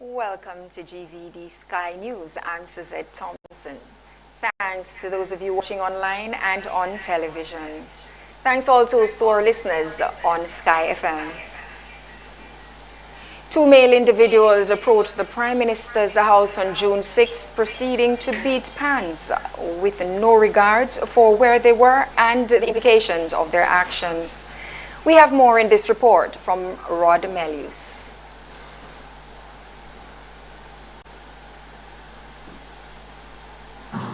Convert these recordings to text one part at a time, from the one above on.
Welcome to GVD SKY News. I'm Suzette Thompson. Thanks to those of you watching online and on television. Thanks also to our listeners on Sky FM. Two male individuals approached the Prime Minister's house on June 6, proceeding to beat pans with no regards for where they were and the implications of their actions. We have more in this report from Rod Melius.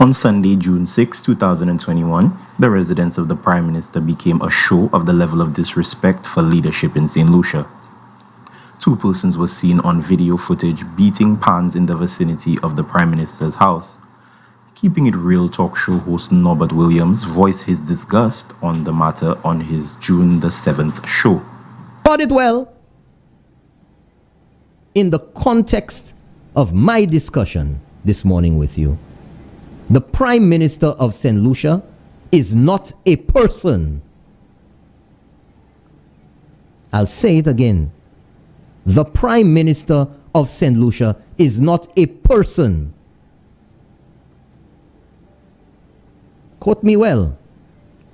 On Sunday, June 6, 2021, the residence of the Prime Minister became a show of the level of disrespect for leadership in St. Lucia. Two persons were seen on video footage beating pans in the vicinity of the Prime Minister's house. Keeping It Real talk show host Norbert Williams voiced his disgust on the matter on his June the 7th show. Put it well, in the context of my discussion this morning with you, the Prime Minister of St. Lucia is not a person. I'll say it again. The Prime Minister of St. Lucia is not a person. Quote me well.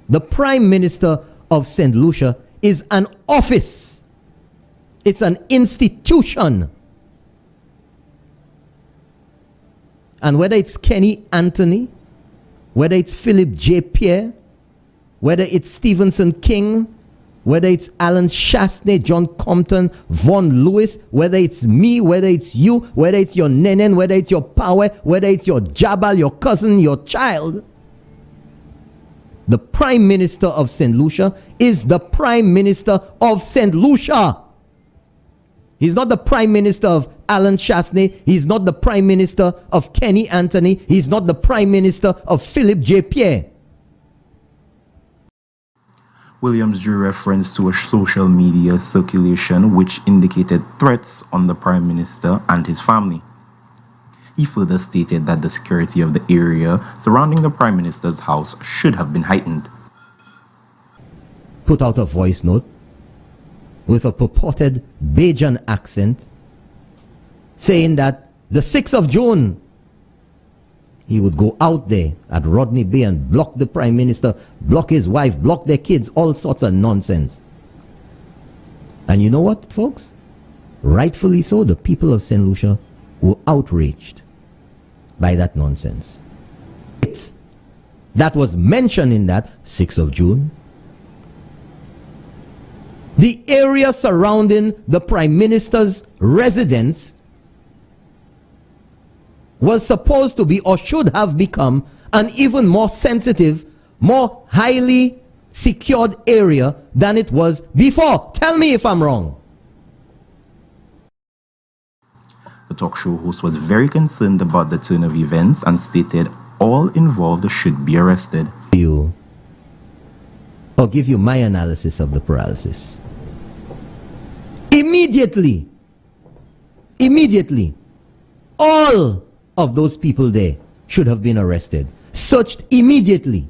The Prime Minister of St. Lucia is an office. It's an institution. And whether it's Kenny Anthony, whether it's Philip J. Pierre, whether it's Stevenson King, whether it's Alan Chasney, John Compton, Von Lewis, whether it's me, whether it's you, whether it's your nenen, whether it's your power, whether it's your jabal, your cousin, your child, the Prime Minister of St. Lucia is the Prime Minister of St. Lucia. He's not the Prime Minister of Alan Chasney. He's not the Prime Minister of Kenny Anthony. He's not the Prime Minister of Philip J. Pierre. Williams drew reference to a social media circulation which indicated threats on the Prime Minister and his family. He further stated that the security of the area surrounding the Prime Minister's house should have been heightened. Put out a voice note with a purported Bajan accent saying that the 6th of June he would go out there at Rodney Bay and block the Prime Minister, block his wife, block their kids, all sorts of nonsense. And you know what, folks? Rightfully so, the people of St. Lucia were outraged by that nonsense. That was mentioned in that 6th of June. The area surrounding the Prime Minister's residence was supposed to be, or should have become, an even more sensitive, more highly secured area than it was before. Tell me if I'm wrong. The talk show host was very concerned about the turn of events and stated all involved should be arrested. I'll give you my analysis of the paralysis. Immediately, all of those people there should have been arrested, searched immediately.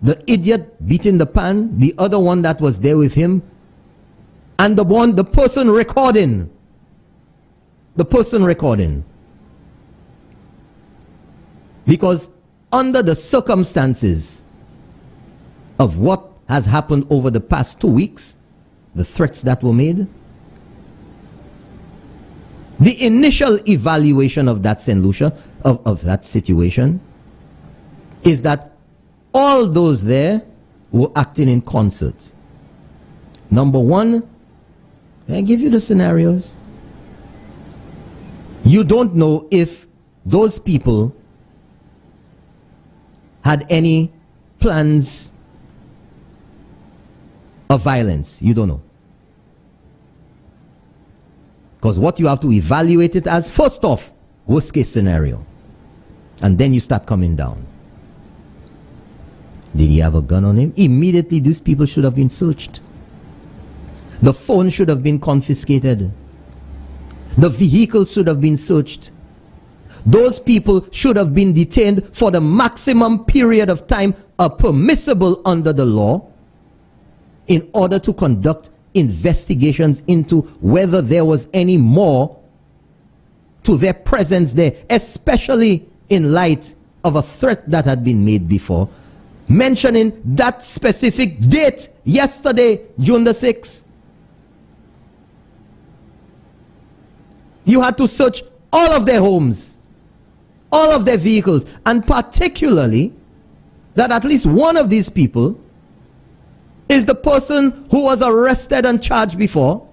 The idiot beating the pan, the other one that was there with him, and the person recording. Because under the circumstances of what has happened over the past 2 weeks, the threats that were made, the initial evaluation of that St. Lucia, of that situation, is that all those there were acting in concert. Number one, I give you the scenarios. You don't know if those people had any plans of violence. You don't know. Because what you have to evaluate it as, first off, worst case scenario. And then you start coming down. Did he have a gun on him? Immediately these people should have been searched. The phone should have been confiscated. The vehicle should have been searched. Those people should have been detained for the maximum period of time permissible under the law in order to conduct investigations into whether there was any more to their presence there, especially in light of a threat that had been made before, mentioning that specific date, yesterday, June the 6th. You had to search all of their homes, all of their vehicles, and particularly that at least one of these people is the person who was arrested and charged before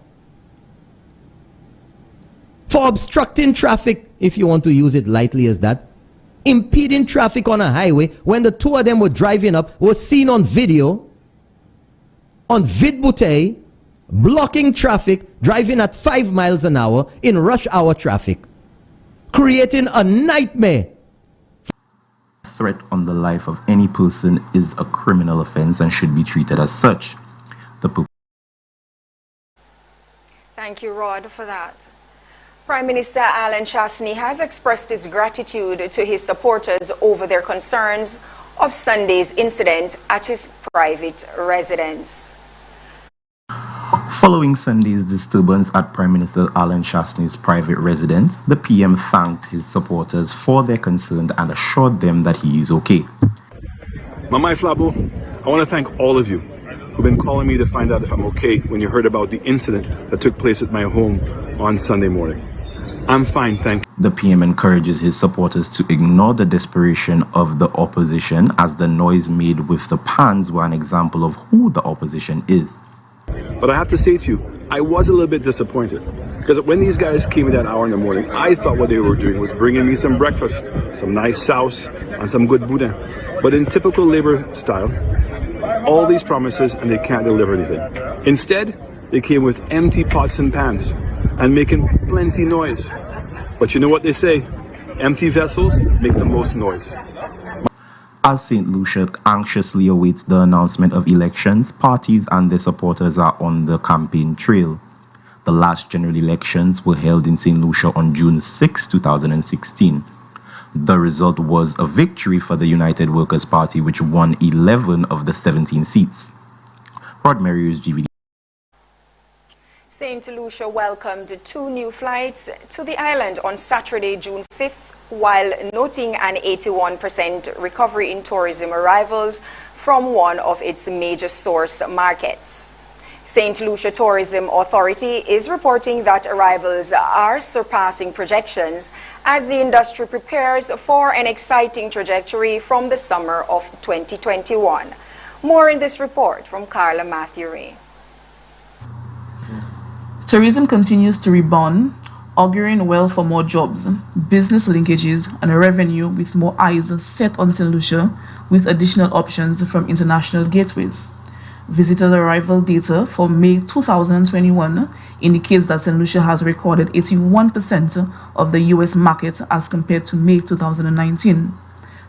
for obstructing traffic, if you want to use it lightly as that, impeding traffic on a highway when the two of them were driving up, was seen on video on vidbouteille, blocking traffic, driving at 5 miles an hour in rush hour traffic, creating a nightmare. Threat on the life of any person is a criminal offense and should be treated as such. Thank you, Rod, for that. Prime Minister Alan Chastney has expressed his gratitude to his supporters over their concerns of Sunday's incident at his private residence. Following Sunday's disturbance at Prime Minister Alan Chastney's private residence, the PM thanked his supporters for their concern and assured them that he is okay. Mamai Flabo, I want to thank all of you who've been calling me to find out if I'm okay when you heard about the incident that took place at my home on Sunday morning. I'm fine, thank you. The PM encourages his supporters to ignore the desperation of the opposition, as the noise made with the pans were an example of who the opposition is. But I have to say to you, I was a little bit disappointed, because when these guys came in that hour in the morning, I thought what they were doing was bringing me some breakfast, some nice sauce, and some good boudin. But in typical Labour style, all these promises and they can't deliver anything. Instead, they came with empty pots and pans and making plenty noise. But you know what they say, empty vessels make the most noise. As St. Lucia anxiously awaits the announcement of elections, parties and their supporters are on the campaign trail. The last general elections were held in St. Lucia on June 6, 2016. The result was a victory for the United Workers' Party, which won 11 of the 17 seats. Rod Merrier's GVD. St. Lucia welcomed 2 new flights to the island on Saturday, June 5th, while noting an 81% recovery in tourism arrivals from one of its major source markets. St. Lucia Tourism Authority is reporting that arrivals are surpassing projections as the industry prepares for an exciting trajectory from the summer of 2021. More in this report from Carla Matthew. Tourism continues to rebound, auguring well for more jobs, business linkages, and a revenue with more eyes set on St. Lucia with additional options from international gateways. Visitor arrival data for May 2021 indicates that St. Lucia has recorded 81% of the U.S. market as compared to May 2019.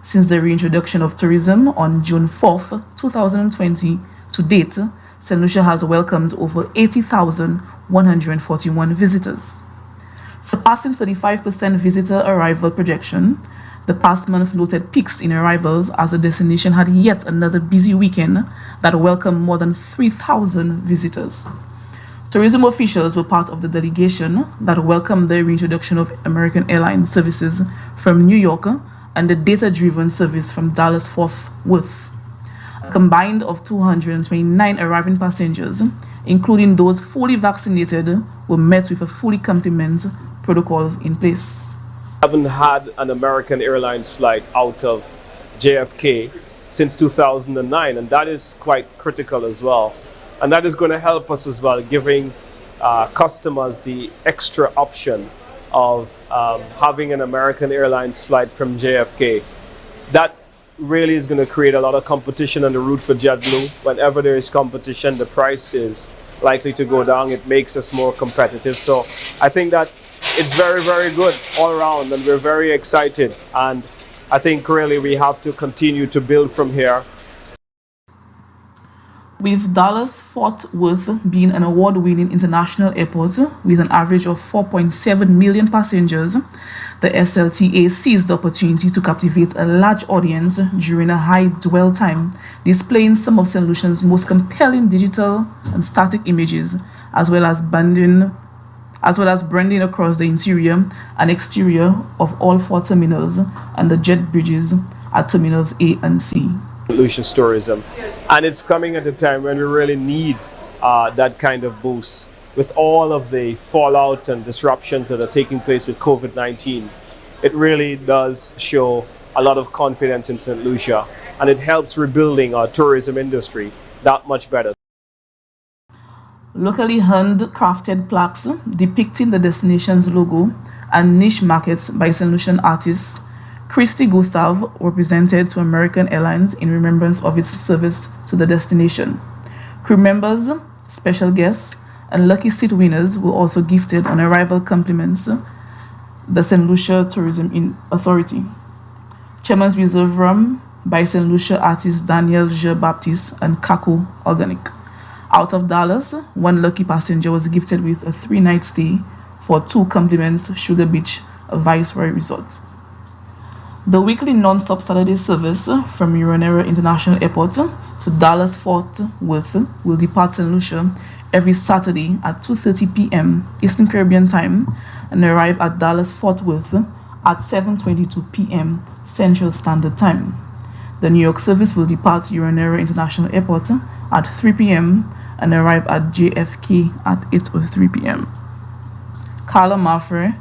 Since the reintroduction of tourism on June 4, 2020 to date, St. Lucia has welcomed over 80,141 visitors. Surpassing 35% visitor arrival projection, the past month noted peaks in arrivals as the destination had yet another busy weekend that welcomed more than 3,000 visitors. Tourism officials were part of the delegation that welcomed the reintroduction of American Airlines services from New York and the data-driven service from Dallas-Fort Worth. A combined of 229 arriving passengers, including those fully vaccinated, were met with a fully complement protocol in place. I haven't had an American Airlines flight out of JFK since 2009, and that is quite critical as well. And that is going to help us as well, giving customers the extra option of having an American Airlines flight from JFK. That really is going to create a lot of competition on the route for JetBlue. Whenever there is competition, the price is likely to go down. It makes us more competitive. So I think that it's very, very good all around, and we're very excited. And I think really we have to continue to build from here. With Dallas-Fort Worth being an award-winning international airport with an average of 4.7 million passengers, the SLTA seized the opportunity to captivate a large audience during a high dwell time, displaying some of St. Lucia's most compelling digital and static images, as well as branding across the interior and exterior of all 4 terminals and the jet bridges at Terminals A and C. Lucia's tourism, and it's coming at a time when we really need that kind of boost with all of the fallout and disruptions that are taking place with COVID-19. It really does show a lot of confidence in St. Lucia, and it helps rebuilding our tourism industry that much better. Locally handcrafted plaques depicting the destination's logo and niche markets by St. Lucian artists Christy Gustav were presented to American Airlines in remembrance of its service to the destination. Crew members, special guests, and lucky seat winners were also gifted on arrival compliments the St. Lucia Tourism Authority. Chairman's Reserve Rum by St. Lucia artists Daniel J. Baptiste and Kako Organic. Out of Dallas, 1 lucky passenger was gifted with a 3-night stay for 2 compliments Sugar Beach Viceroy Resort. The weekly non-stop Saturday service from Uranera International Airport to Dallas-Fort Worth will depart St. Lucia every Saturday at 2:30 p.m. Eastern Caribbean Time and arrive at Dallas-Fort Worth at 7:22 p.m. Central Standard Time. The New York service will depart Uranera International Airport at 3 p.m. and arrive at JFK at 8:03 p.m. Carla Maffrey.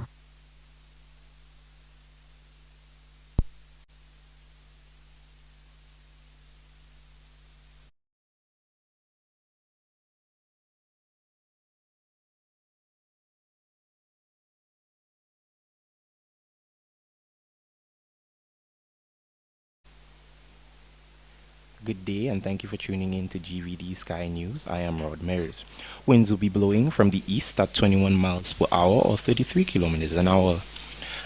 Good day and thank you for tuning in to GVD Sky News. I am Rod Mears. Winds will be blowing from the east at 21 miles per hour or 33 kilometers an hour.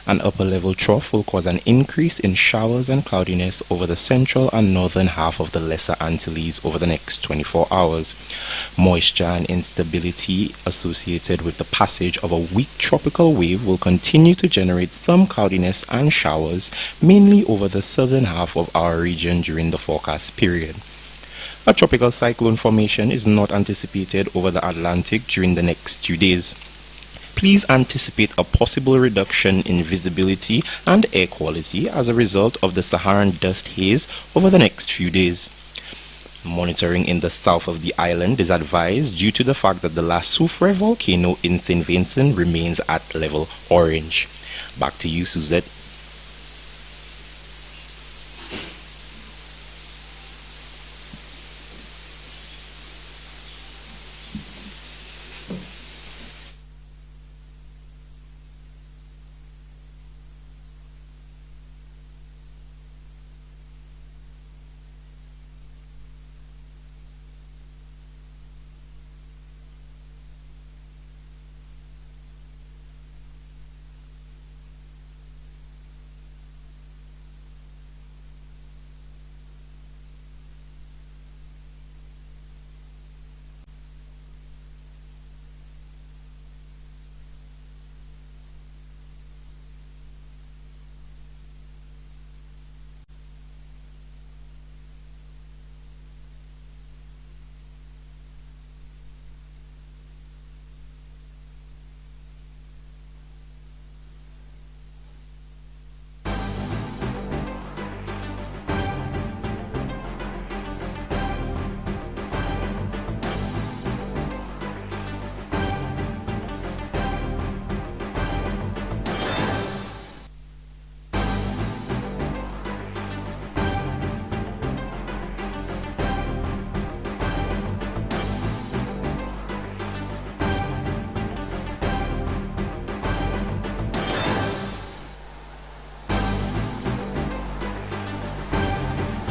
An upper level trough will cause an increase in showers and cloudiness over the central and northern half of the Lesser Antilles over the next 24 hours. Moisture and instability associated with the passage of a weak tropical wave will continue to generate some cloudiness and showers, mainly over the southern half of our region during the forecast period. A tropical cyclone formation is not anticipated over the Atlantic during the next 2 days. Please anticipate a possible reduction in visibility and air quality as a result of the Saharan dust haze over the next few days. Monitoring in the south of the island is advised due to the fact that the La Soufre volcano in St. Vincent remains at level orange. Back to you, Suzette.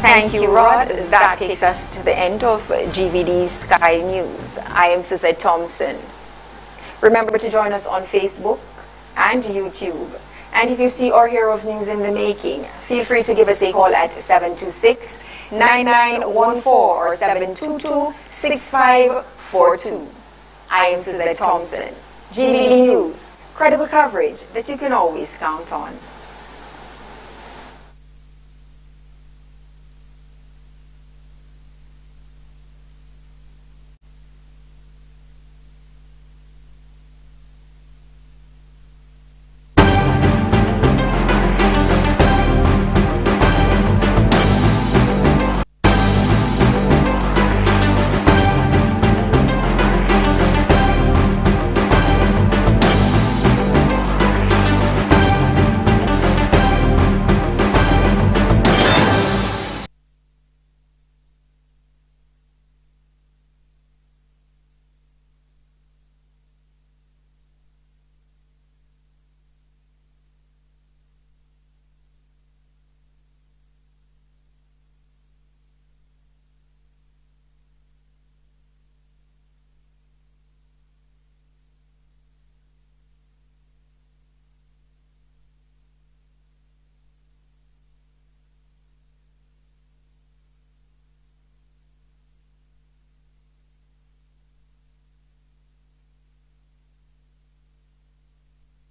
Thank you, Rod. That takes us to the end of GVD Sky News. I am Suzette Thompson. Remember to join us on Facebook and YouTube. And if you see or hear of news in the making, feel free to give us a call at 726-9 9914 or 722-6542. I am Suzette Thompson. GVD News, credible coverage that you can always count on.